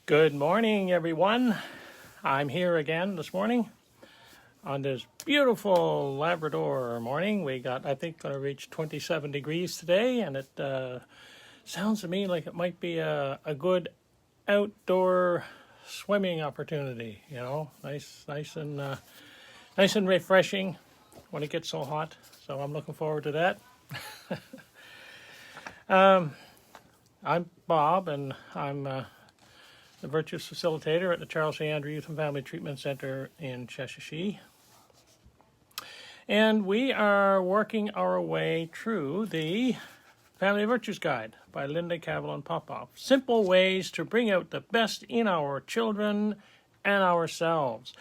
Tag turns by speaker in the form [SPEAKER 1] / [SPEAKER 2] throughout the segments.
[SPEAKER 1] Good morning, everyone. I'm here again this morning on this beautiful Labrador morning. We got, I think, going to reach 27 degrees today, and it sounds to me like it might be a good outdoor swimming opportunity. You know, nice and refreshing when it gets so hot. So I'm looking forward to that. I'm Bob, and I'm the Virtuous Facilitator at the Charles A. Andrew Youth and Family Treatment Center in Cheshire. And we are working our way through the Family Virtues Guide by Linda Cavillon Popoff. Simple ways to bring out the best in our children and ourselves.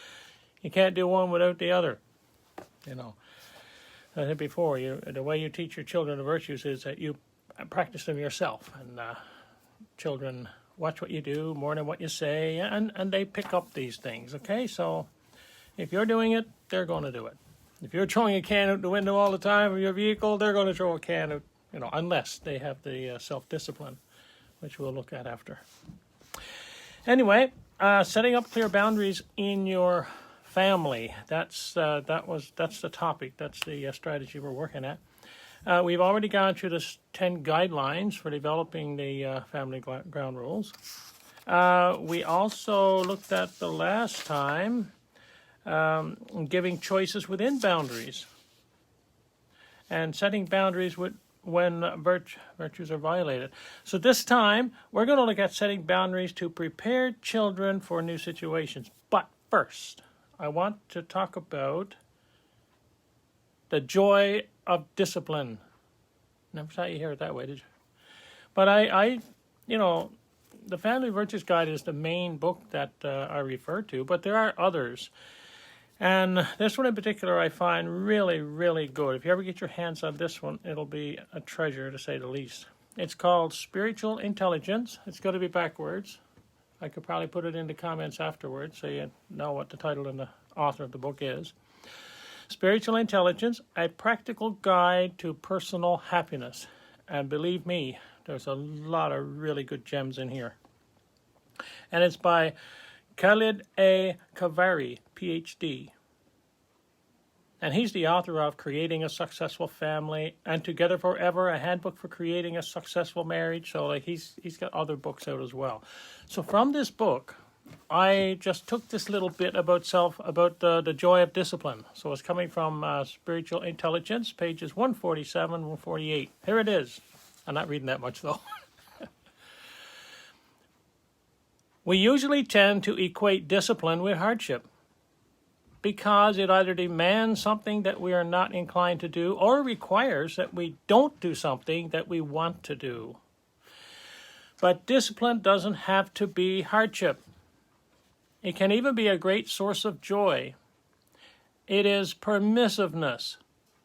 [SPEAKER 1] You can't do one without the other. You know, I said before, the way you teach your children the virtues is that you practice them yourself, and children watch what you do more than what you say, and they pick up these things, okay? So if you're doing it, they're going to do it. If you're throwing a can out the window all the time of your vehicle, they're going to throw a can out, unless they have the self-discipline, which we'll look at after. Anyway, setting up clear boundaries in your family. That's the topic. That's the strategy we're working at. We've already gone through the 10 guidelines for developing the family ground rules. We also looked at the last time giving choices within boundaries and setting boundaries when virtues are violated. So this time, we're going to look at setting boundaries to prepare children for new situations. But first, I want to talk about the joy of discipline. Never thought you hear it that way, did you? But the Family Virtues Guide is the main book that I refer to, but there are others. And this one in particular I find really, really good. If you ever get your hands on this one, it'll be a treasure, to say the least. It's called Spiritual Intelligence. It's going to be backwards. I could probably put it in the comments afterwards so you know what the title and the author of the book is. Spiritual Intelligence, a practical guide to personal happiness. And believe me, there's a lot of really good gems in here. And it's by Khalid A. Kavari, PhD. And he's the author of Creating a Successful Family and Together Forever, a handbook for creating a successful marriage. So he's got other books out as well. So from this book, I just took this little bit about the joy of discipline. So it's coming from Spiritual Intelligence, pages 147, 148. Here it is. I'm not reading that much, though. We usually tend to equate discipline with hardship because it either demands something that we are not inclined to do or requires that we don't do something that we want to do. But discipline doesn't have to be hardship. It can even be a great source of joy. It is permissiveness,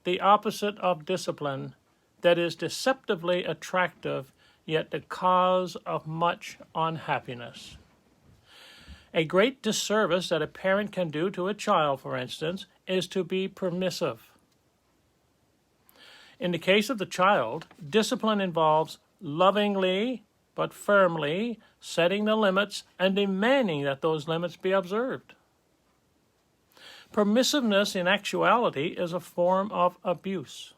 [SPEAKER 1] the opposite of discipline, that is deceptively attractive, yet the cause of much unhappiness. A great disservice that a parent can do to a child, for instance, is to be permissive. In the case of the child, discipline involves lovingly but firmly setting the limits and demanding that those limits be observed. Permissiveness in actuality is a form of abuse,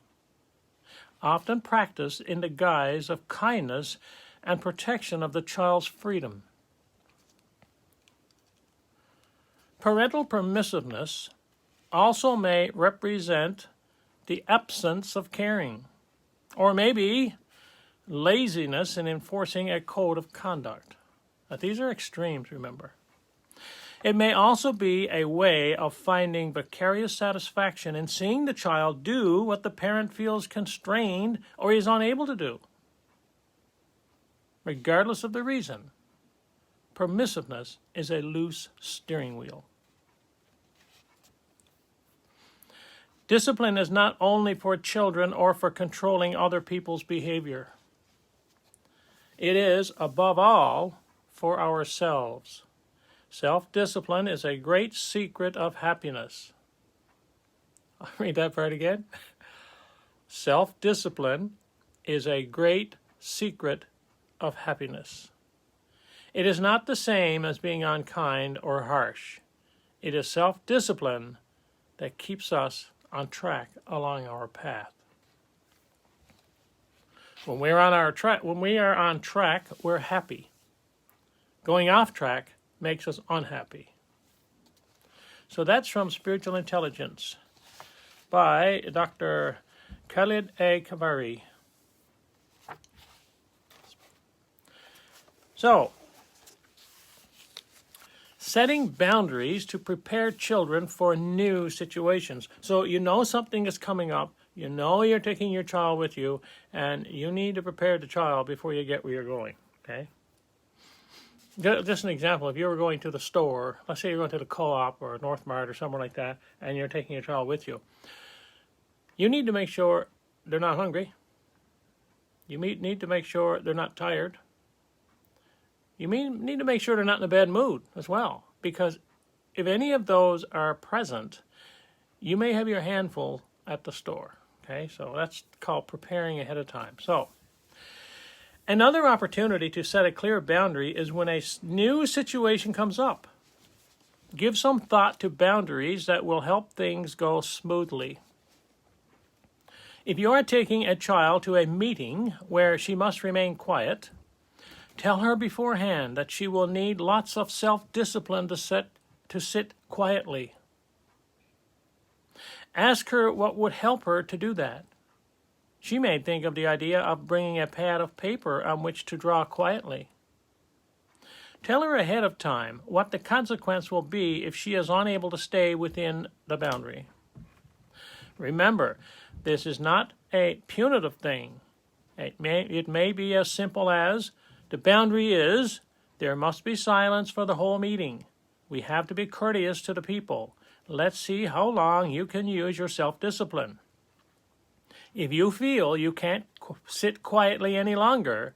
[SPEAKER 1] often practiced in the guise of kindness and protection of the child's freedom. Parental permissiveness also may represent the absence of caring, or maybe laziness in enforcing a code of conduct. Now, these are extremes, remember. It may also be a way of finding vicarious satisfaction in seeing the child do what the parent feels constrained or is unable to do. Regardless of the reason, permissiveness is a loose steering wheel. Discipline is not only for children or for controlling other people's behavior. It is, above all, for ourselves. Self-discipline is a great secret of happiness. I'll read that part again. Self-discipline is a great secret of happiness. It is not the same as being unkind or harsh. It is self-discipline that keeps us on track along our path. When we are on track, we're happy. Going off track makes us unhappy. So that's from Spiritual Intelligence by Dr. Khalid A. Kavari. So, setting boundaries to prepare children for new situations. So you know something is coming up, you know you're taking your child with you, and you need to prepare the child before you get where you're going, okay? Just an example, if you were going to the store, let's say you're going to the Co-op or North Mart or somewhere like that, and you're taking your child with you, you need to make sure they're not hungry. You need to make sure they're not tired. You need to make sure they're not in a bad mood as well, because if any of those are present, you may have your handful at the store, okay? So that's called preparing ahead of time. So another opportunity to set a clear boundary is when a new situation comes up. Give some thought to boundaries that will help things go smoothly. If you are taking a child to a meeting where she must remain quiet, tell her beforehand that she will need lots of self-discipline to sit quietly. Ask her what would help her to do that. She may think of the idea of bringing a pad of paper on which to draw quietly. Tell her ahead of time what the consequence will be if she is unable to stay within the boundary. Remember, this is not a punitive thing. It may be as simple as, the boundary is, there must be silence for the whole meeting. We have to be courteous to the people. Let's see how long you can use your self-discipline. If you feel you can't sit quietly any longer,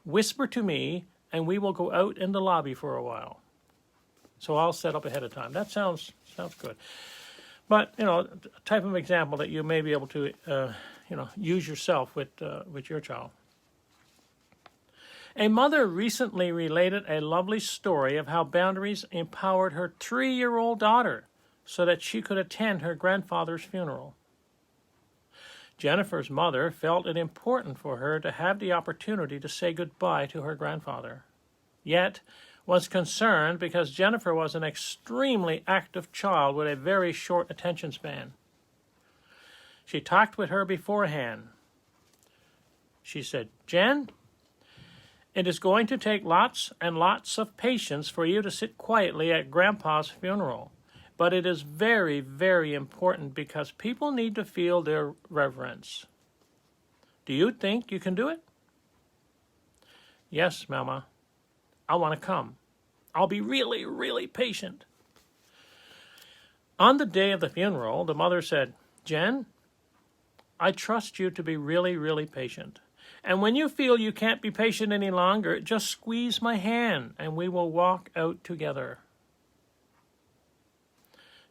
[SPEAKER 1] whisper to me and we will go out in the lobby for a while. So I'll set up ahead of time. That sounds good. But, a type of example that you may be able to, use yourself with your child. A mother recently related a lovely story of how boundaries empowered her 3-year-old daughter so that she could attend her grandfather's funeral. Jennifer's mother felt it important for her to have the opportunity to say goodbye to her grandfather, yet was concerned because Jennifer was an extremely active child with a very short attention span. She talked with her beforehand. She said, "Jen, it is going to take lots and lots of patience for you to sit quietly at Grandpa's funeral, but it is very, very important because people need to feel their reverence. Do you think you can do it?" "Yes, Mama. I want to come. I'll be really, really patient." On the day of the funeral, the mother said, "Jen, I trust you to be really, really patient. And when you feel you can't be patient any longer, just squeeze my hand and we will walk out together."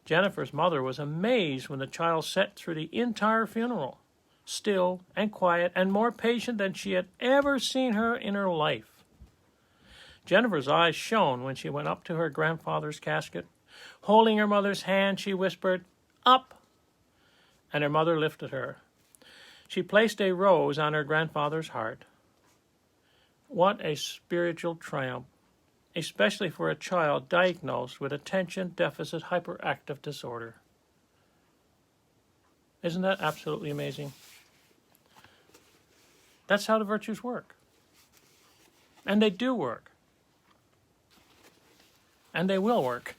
[SPEAKER 1] Jennifer's mother was amazed when the child sat through the entire funeral, still and quiet and more patient than she had ever seen her in her life. Jennifer's eyes shone when she went up to her grandfather's casket. Holding her mother's hand, she whispered, "Up!" and her mother lifted her. She placed a rose on her grandfather's heart. What a spiritual triumph, especially for a child diagnosed with attention deficit hyperactive disorder. Isn't that absolutely amazing? That's how the virtues work. And they do work. And they will work.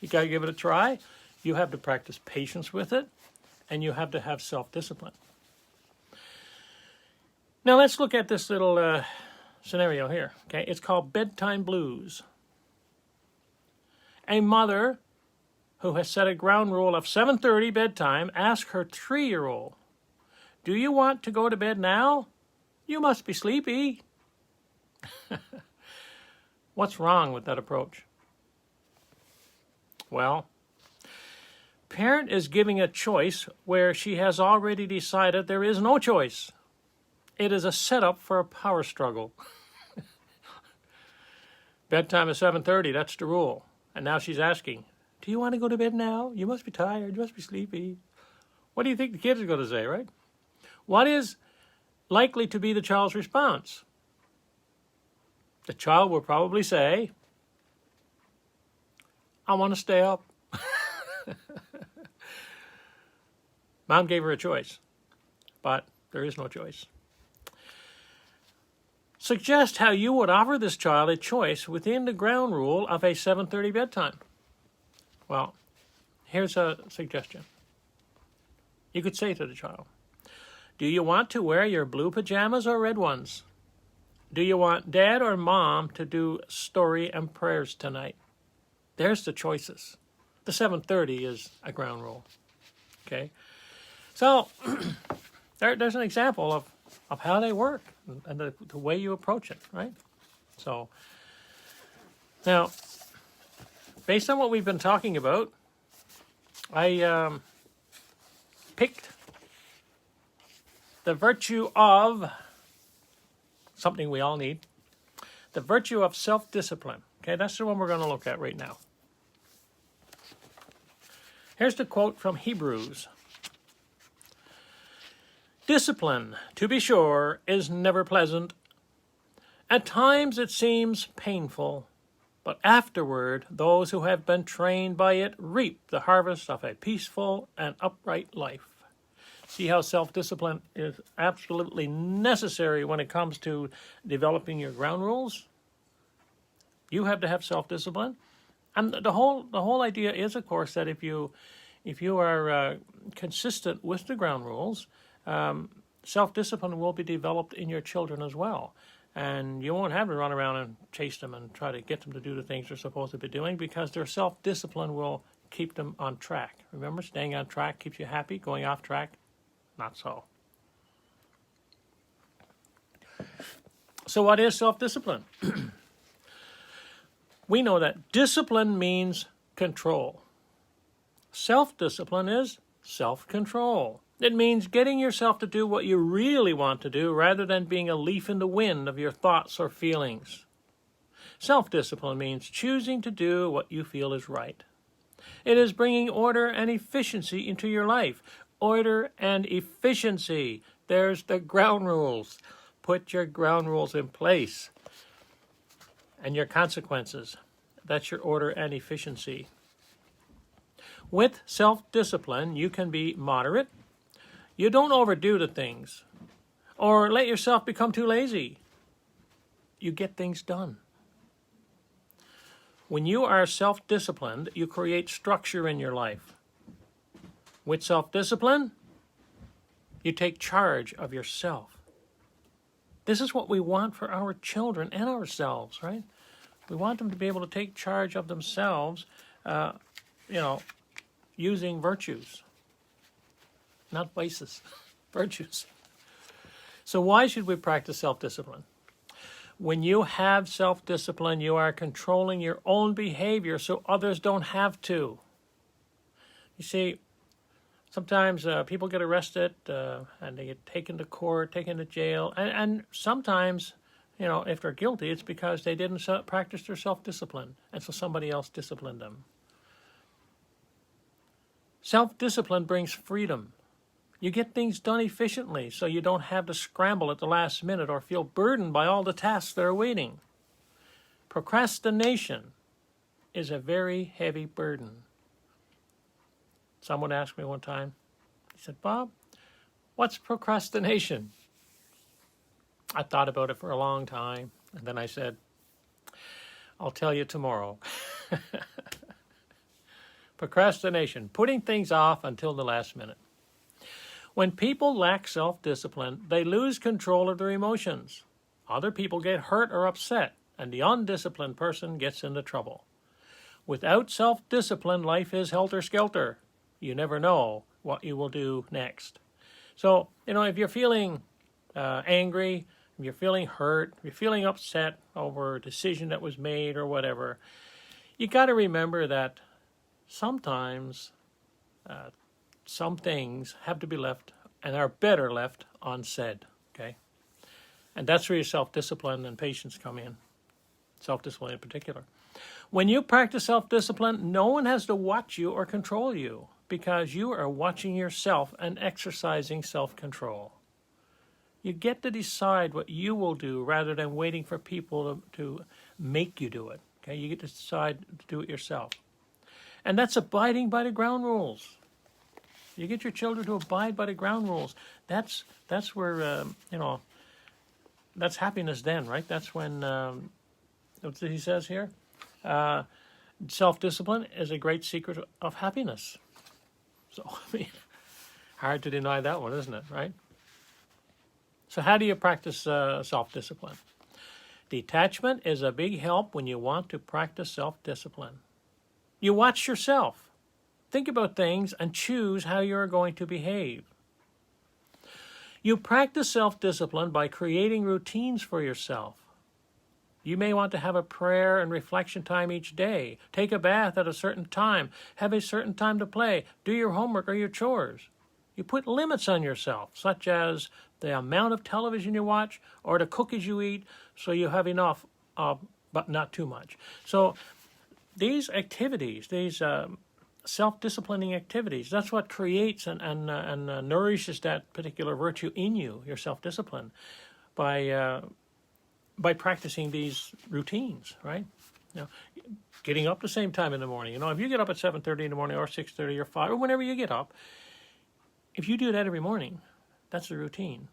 [SPEAKER 1] You got to give it a try. You have to practice patience with it. And you have to have self-discipline. Now let's look at this little scenario here. Okay, it's called bedtime blues. A mother who has set a ground rule of 7:30 bedtime asks her 3-year-old, "Do you want to go to bed now? You must be sleepy." What's wrong with that approach? Well, parent is giving a choice where she has already decided there is no choice. It is a setup for a power struggle. Bedtime is 7:30. That's the rule. And now she's asking, do you want to go to bed now? You must be tired. You must be sleepy. What do you think the kids are going to say, right? What is likely to be the child's response? The child will probably say, I want to stay up. Mom gave her a choice, but there is no choice. Suggest how you would offer this child a choice within the ground rule of a 7:30 bedtime. Well, here's a suggestion. You could say to the child, do you want to wear your blue pajamas or red ones? Do you want Dad or Mom to do story and prayers tonight? There's the choices. The 7:30 is a ground rule. Okay? So, there's an example of how they work and the way you approach it, right? So, now, based on what we've been talking about, I picked the virtue of something we all need, the virtue of self-discipline. Okay, that's the one we're going to look at right now. Here's the quote from Hebrews. Discipline, to be sure, is never pleasant. At times it seems painful, but afterward those who have been trained by it reap the harvest of a peaceful and upright life. See how self-discipline is absolutely necessary when it comes to developing your ground rules? You have to have self-discipline. And the whole idea is, of course, that if you are consistent with the ground rules, self-discipline will be developed in your children as well. And you won't have to run around and chase them and try to get them to do the things they're supposed to be doing, because their self-discipline will keep them on track. Remember, staying on track keeps you happy. Going off track, not so. So what is self-discipline? We know that discipline means control. Self-discipline is self-control. It means getting yourself to do what you really want to do rather than being a leaf in the wind of your thoughts or feelings. Self-discipline means choosing to do what you feel is right. It is bringing order and efficiency into your life. Order and efficiency. There's the ground rules. Put your ground rules in place. And your consequences. That's your order and efficiency. With self-discipline, you can be moderate. You don't overdo the things or let yourself become too lazy. You get things done. When you are self-disciplined, you create structure in your life. With self-discipline, you take charge of yourself. This is what we want for our children and ourselves, right? We want them to be able to take charge of themselves, using virtues. Not vices, virtues. So why should we practice self-discipline? When you have self-discipline, you are controlling your own behavior so others don't have to. You see, sometimes people get arrested and they get taken to court, taken to jail, and sometimes, if they're guilty, it's because they didn't practice their self-discipline, and so somebody else disciplined them. Self-discipline brings freedom. You get things done efficiently so you don't have to scramble at the last minute or feel burdened by all the tasks that are waiting. Procrastination is a very heavy burden. Someone asked me one time, he said, Bob, what's procrastination? I thought about it for a long time, and then I said, I'll tell you tomorrow. Procrastination, putting things off until the last minute. When people lack self-discipline, they lose control of their emotions. Other people get hurt or upset, and the undisciplined person gets into trouble. Without self-discipline, life is helter-skelter. You never know what you will do next. So, if you're feeling angry, if you're feeling hurt, if you're feeling upset over a decision that was made or whatever, you got to remember that sometimes some things have to be left and are better left unsaid, okay? And that's where your self-discipline and patience come in. self-discipline in particular. When you practice self-discipline, no one has to watch you or control you because you are watching yourself and exercising self-control. You get to decide what you will do rather than waiting for people to make you do it. Okay, you get to decide to do it yourself. And that's abiding by the ground rules. You get your children to abide by the ground rules. That's where, that's happiness then, right? That's when, what he says here? Self-discipline is a great secret of happiness. So, I mean, hard to deny that one, isn't it, right? So how do you practice self-discipline? Detachment is a big help when you want to practice self-discipline. You watch yourself. Think about things and choose how you are going to behave. You practice self-discipline by creating routines for yourself. You may want to have a prayer and reflection time each day. Take a bath at a certain time. Have a certain time to play. Do your homework or your chores. You put limits on yourself, such as the amount of television you watch or the cookies you eat, so you have enough, but not too much. So these activities, these self-disciplining activities, that's what creates and nourishes that particular virtue in you, your self-discipline, by practicing these routines, right? You know, getting up the same time in the morning. You know, if you get up at 7:30 in the morning or 6:30 or 5 or whenever you get up, if you do that every morning, that's a routine.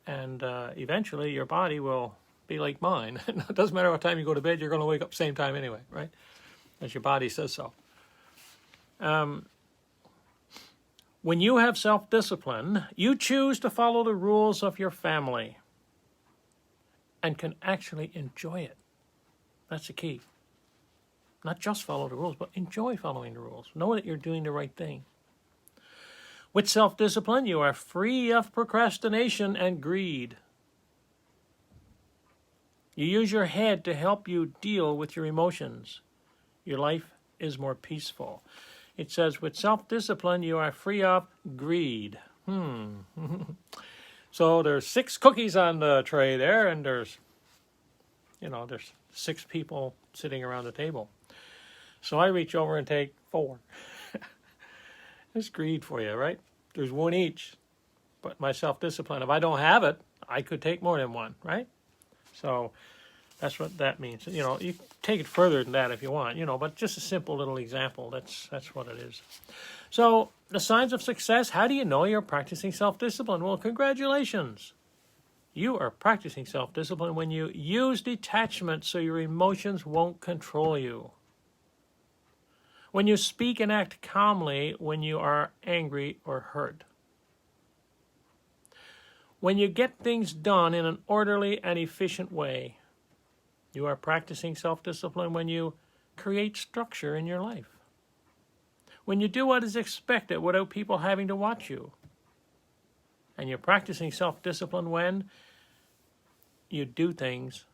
[SPEAKER 1] And eventually your body will be like mine. It doesn't matter what time you go to bed, you're going to wake up same time anyway, right? As your body says so. When you have self-discipline, you choose to follow the rules of your family and can actually enjoy it. That's the key. Not just follow the rules, but enjoy following the rules. Know that you're doing the right thing. With self-discipline, you are free of procrastination and greed. You use your head to help you deal with your emotions. Your life is more peaceful. It says, with self-discipline, you are free of greed. So there's 6 cookies on the tray there, and there's 6 people sitting around the table. So I reach over and take 4. There's greed for you, right? There's 1 each. But my self-discipline, if I don't have it, I could take more than 1, right? So that's what that means. You know, you take it further than that if you want, but just a simple little example. That's what it is. So the signs of success, how do you know you're practicing self-discipline? Well, congratulations. You are practicing self-discipline when you use detachment so your emotions won't control you. When you speak and act calmly when you are angry or hurt. When you get things done in an orderly and efficient way. You are practicing self-discipline when you create structure in your life. When you do what is expected without people having to watch you. And you're practicing self-discipline when you do things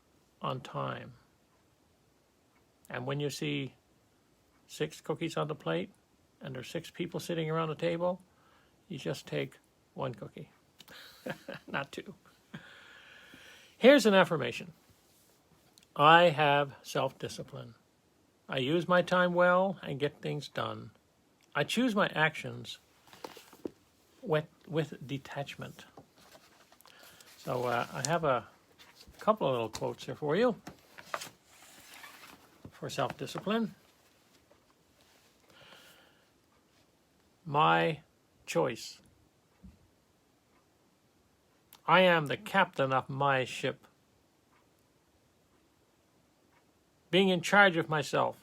[SPEAKER 1] on time. And when you see 6 cookies on the plate and there's 6 people sitting around the table, you just take 1 cookie, not 2. Here's an affirmation. I have self-discipline. I use my time well and get things done. I choose my actions with detachment. So I have a couple of little quotes here for you for self-discipline. My choice. I am the captain of my ship. Being in charge of myself.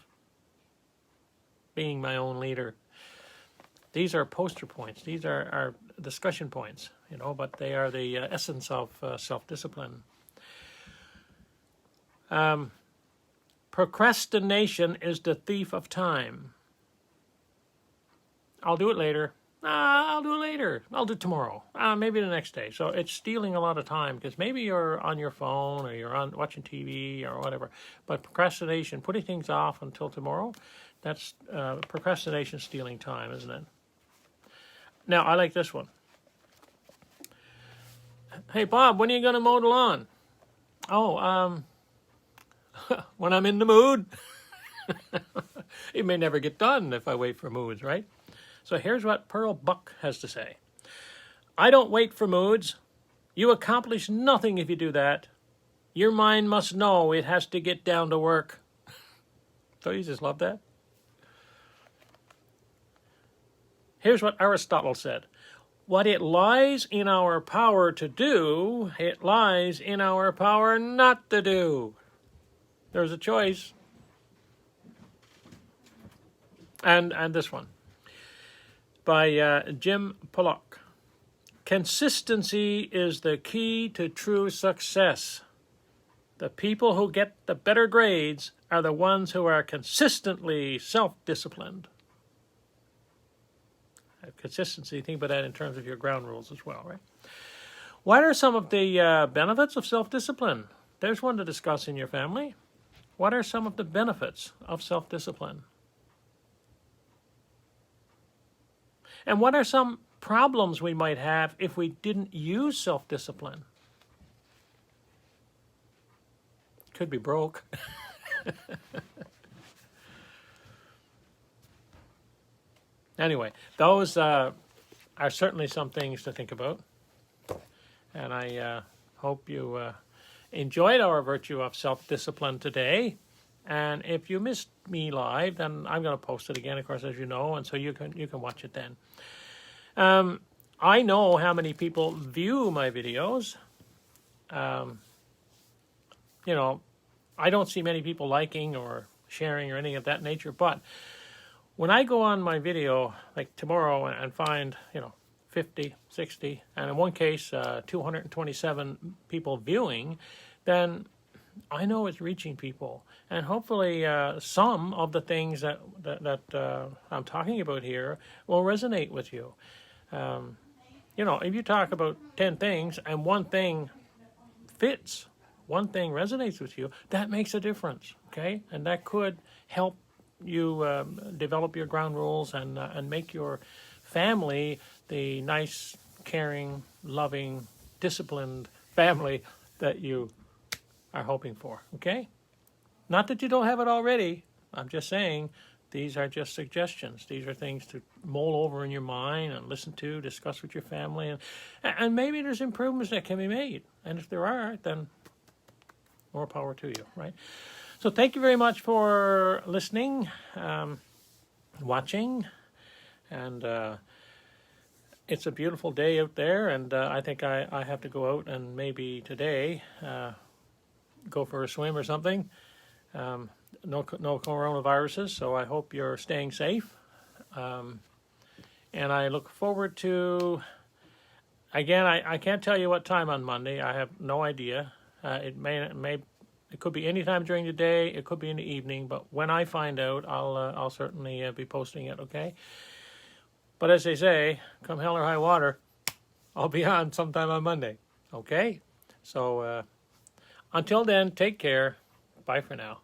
[SPEAKER 1] Being my own leader. These are poster points. These are discussion points, but they are the essence of self-discipline. Procrastination is the thief of time. I'll do it later. I'll do it later. I'll do it tomorrow. Maybe the next day. So it's stealing a lot of time because maybe you're on your phone or you're on watching TV or whatever. But procrastination, putting things off until tomorrow, that's procrastination stealing time, isn't it? Now, I like this one. Hey, Bob, when are you going to mow the lawn? Oh, when I'm in the mood. It may never get done if I wait for moods, right? So here's what Pearl Buck has to say. I don't wait for moods. You accomplish nothing if you do that. Your mind must know it has to get down to work. So you just love that? Here's what Aristotle said. What it lies in our power to do, it lies in our power not to do. There's a choice. And this one by Jim Pollock. Consistency is the key to true success. The people who get the better grades are the ones who are consistently self-disciplined. Consistency, think about that in terms of your ground rules as well, right? What are some of the benefits of self-discipline? There's one to discuss in your family. What are some of the benefits of self-discipline? And what are some problems we might have if we didn't use self-discipline? Could be broke. Anyway, those are certainly some things to think about. And I hope you enjoyed our virtue of self-discipline today. And if you missed me live, then I'm going to post it again, of course, as you know, and so you can watch it then. I know how many people view my videos. You know, I don't see many people liking or sharing or anything of that nature, but when I go on my video, like tomorrow, and find, 50, 60, and in one case, 227 people viewing, then I know it's reaching people. And hopefully some of the things that I'm talking about here will resonate with you. If you talk about 10 things and one thing fits, one thing resonates with you, that makes a difference, okay? And that could help you develop your ground rules and make your family the nice, caring, loving, disciplined family that you are hoping for, okay? Not that you don't have it already. I'm just saying these are just suggestions. These are things to mull over in your mind and listen to, discuss with your family, and maybe there's improvements that can be made. And if there are, then more power to you, right? So thank you very much for listening, watching, and it's a beautiful day out there, and I think I have to go out and maybe today go for a swim or something. No coronaviruses, so I hope you're staying safe. And I look forward to, again, I can't tell you what time on Monday. I have no idea. It could be any time during the day. It could be in the evening. But when I find out, I'll certainly be posting it. Okay. But as they say, come hell or high water, I'll be on sometime on Monday. Okay. So until then, take care. Bye for now.